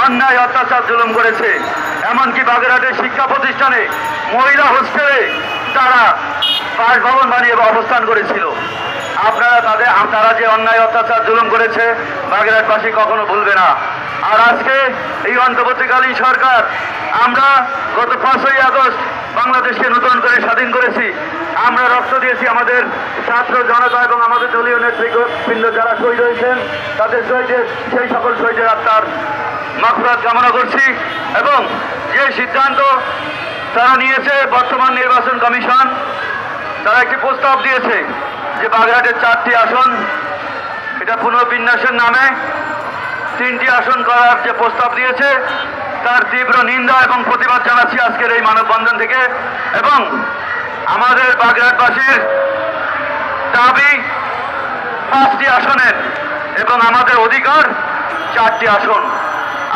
অন্যায় অত্যাচার জুলুম করেছে। এমনকি বাগেরহাটের শিক্ষা প্রতিষ্ঠানে মহিলা হোস্টেলে তারা বাসভবন বানিয়ে অবস্থান করেছিল। আপনারা তারা যে অন্যায় অত্যাচার জুলুম করেছে বাগেরহাটবাসী কখনো ভুলবে না। আর আজকে এই অন্তর্বর্তীকালীন সরকার, আমরা গত 5ই আগস্ট বাংলাদেশকে নতুন করে স্বাধীন করেছি। আমরা রক্ত দিয়েছি, আমাদের ছাত্র জনতা এবং আমাদের দলীয় নেতৃবৃন্দ যারা শহীদ হয়েছেন তাদের সেই সকল শহীদের আত্মার মাগফিরাত কামনা করছি। এবং যে সিদ্ধান্ত তারা নিয়েছে, বর্তমান নির্বাচন কমিশন তারা একটি প্রস্তাব দিয়েছে যে বাগেরহাটের 4টি আসন, এটা পুনর্বিন্যাসের নামে 3টি আসন করার যে প্রস্তাব দিয়েছে তার তীব্র নিন্দা এবং প্রতিবাদ জানাচ্ছি আজকের এই মানববন্ধন থেকে। এবং আমাদের বাগেরহাটবাসীর দাবি 5টি আসনের এবং আমাদের অধিকার 4টি আসন।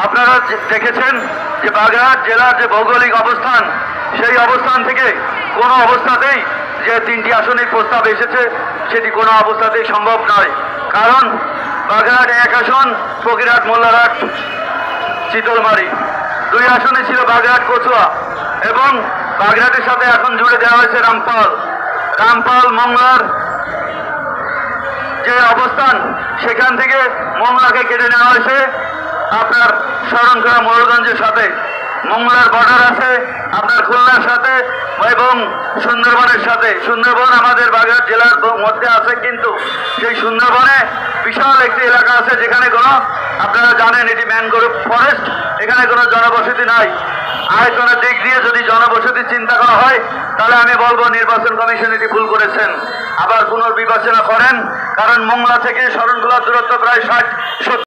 আপনারা দেখেছেন যে বাগেরহাট জেলার যে ভৌগোলিক অবস্থান, সেই অবস্থান থেকে কোনো অবস্থাতেই যে 3টি আসনের প্রস্তাব এসেছে সেটি কোনো অবস্থাতেই সম্ভব নয়। কারণ বাগেরহাট 1 আসন, ফকিরহাট, মোল্লারহাট, চিতলমারি। 2 আসনে ছিল বাগেরহাট, কচুয়া এবং বাগেরহাটের সাথে এখন জুড়ে দেওয়া হয়েছে রামপাল মংলার যে অবস্থান, সেখান থেকে মংলাকে কেটে নেওয়া হয়েছে আপনার শরণখোলা মোড়লগঞ্জের সাথে। মংলার বর্ডার আছে আপনার খুলনার সাথে এবং সুন্দরবনের সাথে। সুন্দরবন আমাদের বাগেরহাট জেলার মধ্যে আছে, কিন্তু সেই সুন্দরবনে বিশাল একটি এলাকা আছে যেখানে কোনো, আপনারা জানেন এটি ম্যানগ্রোভ ফরেস্ট, এখানে কোনো জনবসতি নাই। আয়তনের দিক দিয়ে যদি জনবসতি চিন্তা করা হয় তাহলে আমি বলবো নির্বাচন কমিশন এটি ভুল করেছেন, আবার পুনর্বিবেচনা করেন। কারণ মংলা থেকে শরণখোলার দূরত্ব প্রায় 60-70